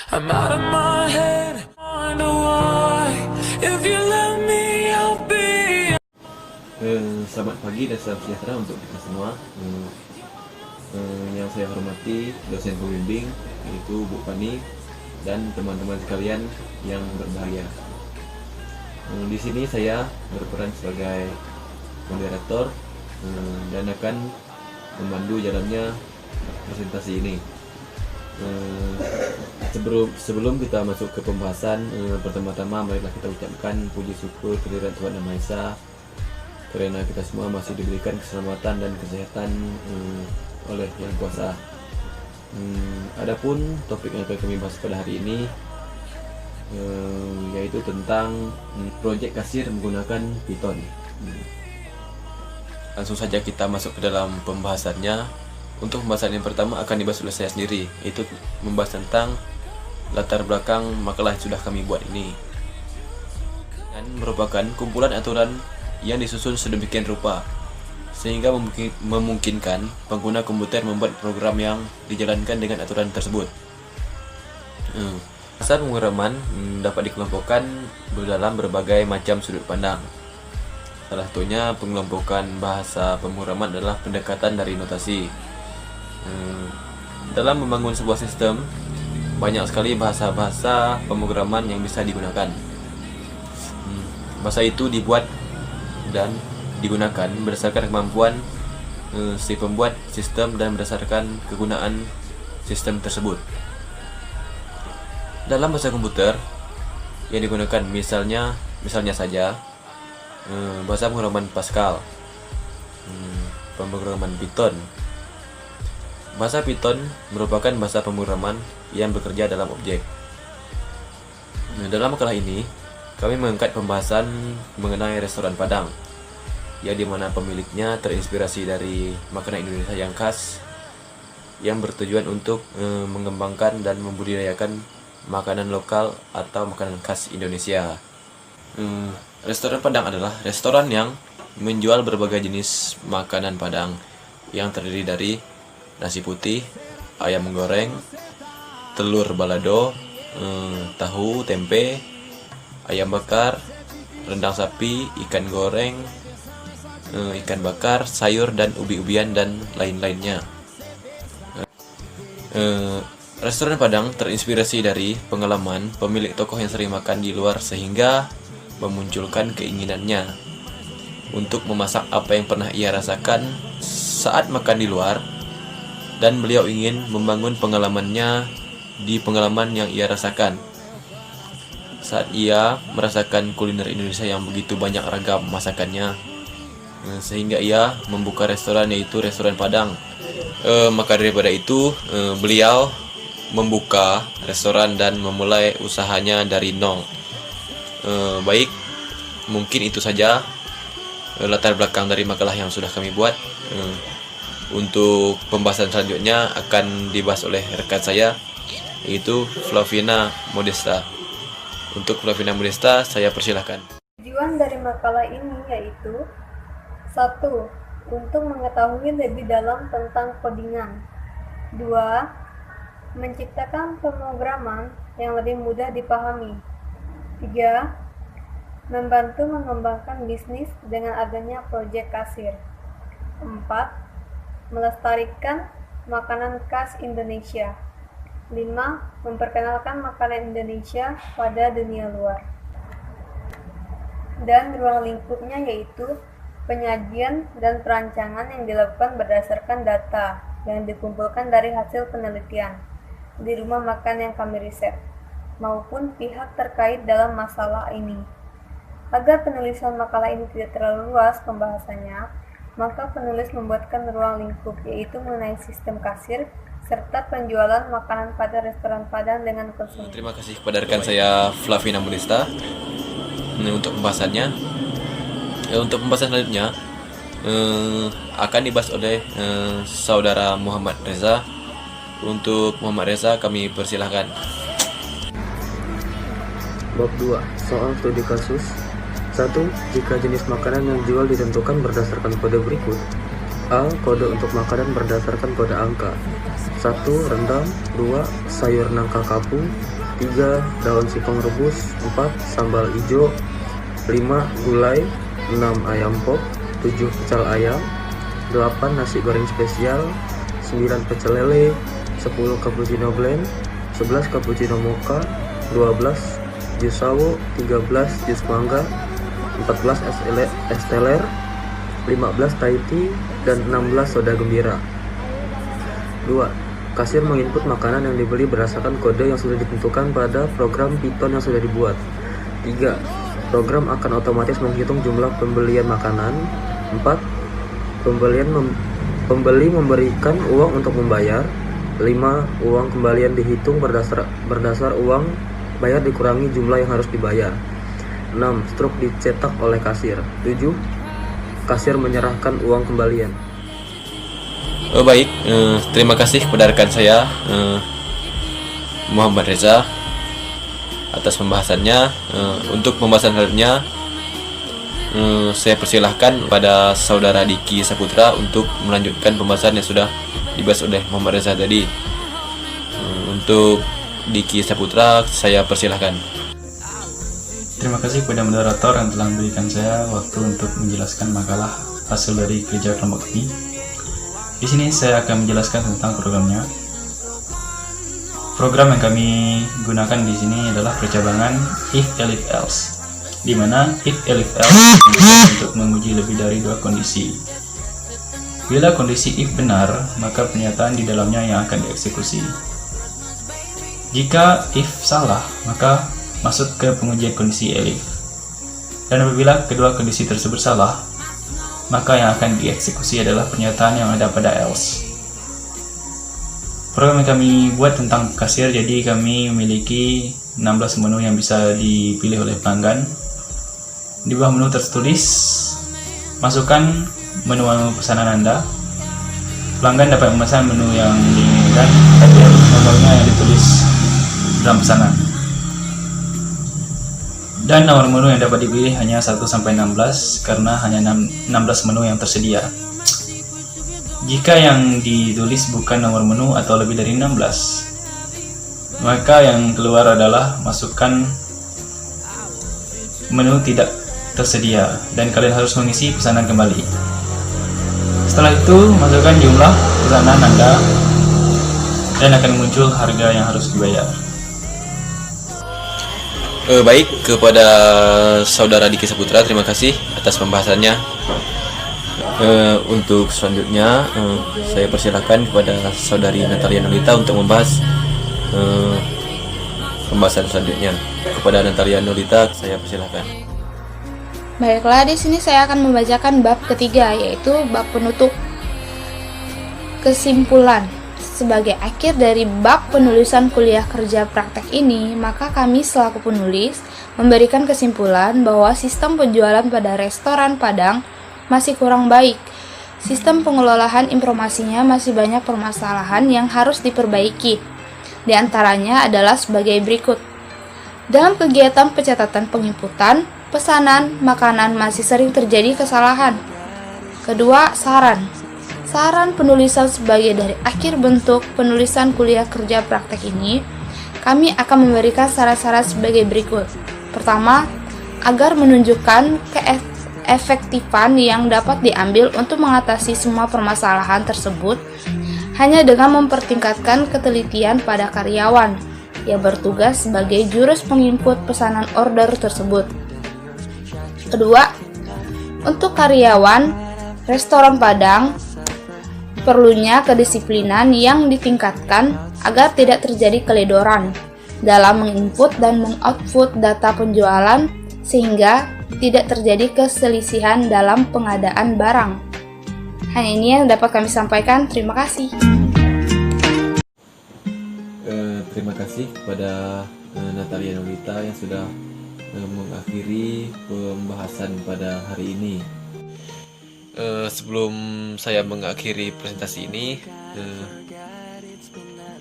I'm out of my head, wonder why. If you let me, I'll be. Selamat pagi dan salam sejahtera untuk kita semua. Yang saya hormati dosen pembimbing yaitu Bu Pani dan teman-teman sekalian yang berbahagia. Di sini saya berperan sebagai moderator dan akan memandu jalannya presentasi ini. Sebelum kita masuk ke pembahasan, pertama-tama marilah kita ucapkan puji syukur kehadirat Tuhan Yang Maha Esa karena kita semua masih diberikan keselamatan dan kesehatan oleh Yang Kuasa. Adapun topik yang akan kami bahas pada hari ini yaitu tentang proyek kasir menggunakan Python. Langsung saja kita masuk ke dalam pembahasannya. Untuk pembahasan yang pertama akan dibahas oleh saya sendiri, yaitu membahas tentang latar belakang makalah yang sudah kami buat ini, dan merupakan kumpulan aturan yang disusun sedemikian rupa sehingga memungkinkan pengguna komputer membuat program yang dijalankan dengan aturan tersebut. Bahasa pemrograman dapat dikelompokkan dalam berbagai macam sudut pandang. Salah satunya pengelompokan bahasa pemrograman adalah pendekatan dari notasi. Dalam membangun sebuah sistem, banyak sekali bahasa-bahasa pemrograman yang bisa digunakan. Bahasa itu dibuat dan digunakan berdasarkan kemampuan si pembuat sistem dan berdasarkan kegunaan sistem tersebut. Dalam bahasa komputer yang digunakan misalnya saja bahasa pemrograman Pascal, pemrograman Python. Bahasa Python merupakan bahasa pemrograman yang bekerja dalam objek. Dalam makalah ini, kami mengangkat pembahasan mengenai restoran Padang, yang dimana pemiliknya terinspirasi dari makanan Indonesia yang khas, yang bertujuan untuk mengembangkan dan membudidayakan makanan lokal atau makanan khas Indonesia. Restoran Padang adalah restoran yang menjual berbagai jenis makanan Padang yang terdiri dari nasi putih, ayam goreng, telur balado, tahu, tempe, ayam bakar, rendang sapi, ikan goreng, ikan bakar, sayur dan ubi-ubian dan lain-lainnya. Restoran Padang terinspirasi dari pengalaman pemilik tokoh yang sering makan di luar sehingga memunculkan keinginannya untuk memasak apa yang pernah ia rasakan saat makan di luar, dan beliau ingin membangun pengalamannya di pengalaman yang ia rasakan saat ia merasakan kuliner Indonesia yang begitu banyak ragam masakannya, sehingga ia membuka restoran, yaitu restoran Padang. Maka daripada itu beliau membuka restoran dan memulai usahanya dari nol. Baik, mungkin itu saja latar belakang dari makalah yang sudah kami buat. Untuk pembahasan selanjutnya akan dibahas oleh rekan saya, yaitu Flavina Modesta. Untuk Flavina Modesta, saya persilahkan. Tujuan dari makalah ini yaitu 1. Untuk mengetahui lebih dalam tentang codingan. 2. Menciptakan pemrograman yang lebih mudah dipahami. 3. Membantu mengembangkan bisnis dengan adanya proyek kasir. 4. Melestarikan makanan khas Indonesia. 5. Memperkenalkan makanan Indonesia pada dunia luar. Dan ruang lingkupnya yaitu penyajian dan perancangan yang dilakukan berdasarkan data yang dikumpulkan dari hasil penelitian di rumah makan yang kami riset, maupun pihak terkait dalam masalah ini. Agar penulisan makalah ini tidak terlalu luas pembahasannya, maka penulis membuatkan ruang lingkup, yaitu mengenai sistem kasir serta penjualan makanan pada restoran Padang dengan konsumen. Terima kasih kepada rekan saya Flavina Modesta untuk pembahasannya. Untuk pembahasan selanjutnya akan dibahas oleh saudara Muhammad Reza. Untuk Muhammad Reza kami persilahkan. Bab 2. Soal studi kasus. 1. Jika jenis makanan yang dijual ditentukan berdasarkan kode berikut. A. Kode untuk makanan berdasarkan kode angka. 1. Rendang. 2. Sayur nangka kapung. 3. Daun singkong rebus. 4. Sambal hijau. 5. Gulai. 6. Ayam pop. 7. Pecel ayam. 8. Nasi goreng spesial. 9. Pecel lele. 10. Cappuccino blend. 11. Cappuccino mocha. 12. Jus sawo. 13. Jus mangga. 14. Es teler. 15. Thai tea. Dan 16. Soda gembira. 2. Kasir menginput makanan yang dibeli berdasarkan kode yang sudah ditentukan pada program Python yang sudah dibuat. 3. Program akan otomatis menghitung jumlah pembelian makanan. 4. Pembeli memberikan uang untuk membayar. 5. Uang kembalian dihitung berdasar uang bayar dikurangi jumlah yang harus dibayar. 6. Struk dicetak oleh kasir. 7. Kasir menyerahkan uang kembalian. Baik, terima kasih kepada rekan saya Muhammad Reza atas pembahasannya. Untuk pembahasan selanjutnya saya persilahkan pada saudara Diki Saputra untuk melanjutkan pembahasan yang sudah dibahas oleh Muhammad Reza tadi. Untuk Diki Saputra saya persilahkan. Terima kasih kepada moderator yang telah memberikan saya waktu untuk menjelaskan makalah hasil dari kerja kelompok ini. Di sini saya akan menjelaskan tentang programnya. Program yang kami gunakan di sini adalah percabangan if elif else, di mana if elif else untuk menguji lebih dari 2 kondisi. Bila kondisi if benar, maka pernyataan di dalamnya yang akan dieksekusi. Jika if salah, maka masuk ke pengujian kondisi elif. Dan apabila kedua kondisi tersebut salah, maka yang akan dieksekusi adalah pernyataan yang ada pada else. Program yang kami buat tentang kasir, jadi kami memiliki 16 menu yang bisa dipilih oleh pelanggan. Di bawah menu tertulis, masukkan menu pesanan Anda. Pelanggan dapat memesan menu yang diinginkan, tapi harus nomornya yang ditulis dalam pesanan. Dan nomor menu yang dapat dipilih hanya 1-16 karena hanya 16 menu yang tersedia. Jika yang ditulis bukan nomor menu atau lebih dari 16, maka yang keluar adalah masukkan menu tidak tersedia dan kalian harus mengisi pesanan kembali. Setelah itu, masukkan jumlah pesanan Anda dan akan muncul harga yang harus dibayar. Baik, kepada saudara Diki Saputra terima kasih atas pembahasannya. Untuk selanjutnya saya persilakan kepada saudari Natalia Nolita untuk membahas pembahasan selanjutnya. Kepada Natalia Nolita saya persilakan. Baiklah, di sini saya akan membacakan bab ketiga, yaitu bab penutup. Kesimpulan. Sebagai akhir dari bab penulisan kuliah kerja praktek ini, maka kami selaku penulis memberikan kesimpulan bahwa sistem penjualan pada restoran Padang masih kurang baik. Sistem pengelolaan informasinya masih banyak permasalahan yang harus diperbaiki. Di antaranya adalah sebagai berikut. Dalam kegiatan pencatatan penginputan, pesanan makanan masih sering terjadi kesalahan. Kedua, saran. Saran penulisan sebagai dari akhir bentuk penulisan kuliah kerja praktek ini, kami akan memberikan saran-saran sebagai berikut. Pertama, agar menunjukkan keefektifan yang dapat diambil untuk mengatasi semua permasalahan tersebut hanya dengan mempertingkatkan ketelitian pada karyawan yang bertugas sebagai jurus penginput pesanan order tersebut. Kedua, untuk karyawan restoran Padang, perlunya kedisiplinan yang ditingkatkan agar tidak terjadi keledoran dalam menginput dan mengoutput data penjualan sehingga tidak terjadi keselisihan dalam pengadaan barang. Hanya ini yang dapat kami sampaikan. Terima kasih. Terima kasih kepada Natalia Nolita yang sudah mengakhiri pembahasan pada hari ini. Sebelum saya mengakhiri presentasi ini,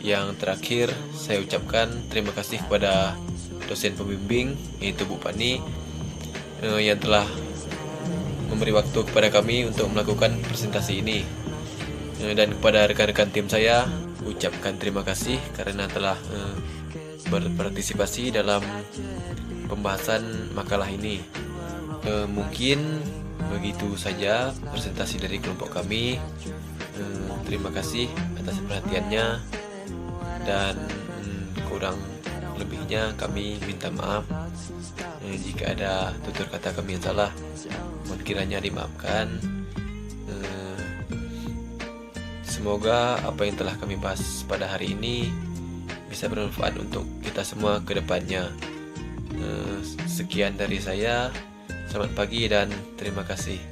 yang terakhir saya ucapkan terima kasih kepada dosen pembimbing yaitu Bu Pani yang telah memberi waktu kepada kami untuk melakukan presentasi ini, dan kepada rekan-rekan tim saya ucapkan terima kasih karena telah berpartisipasi dalam pembahasan makalah ini. Mungkin begitu saja presentasi dari kelompok kami. Terima kasih atas perhatiannya, dan kurang lebihnya kami minta maaf. Jika ada tutur kata kami yang salah, mohon kiranya dimaafkan. Semoga apa yang telah kami bahas pada hari ini bisa bermanfaat untuk kita semua ke depannya. Sekian dari saya. Selamat pagi dan terima kasih.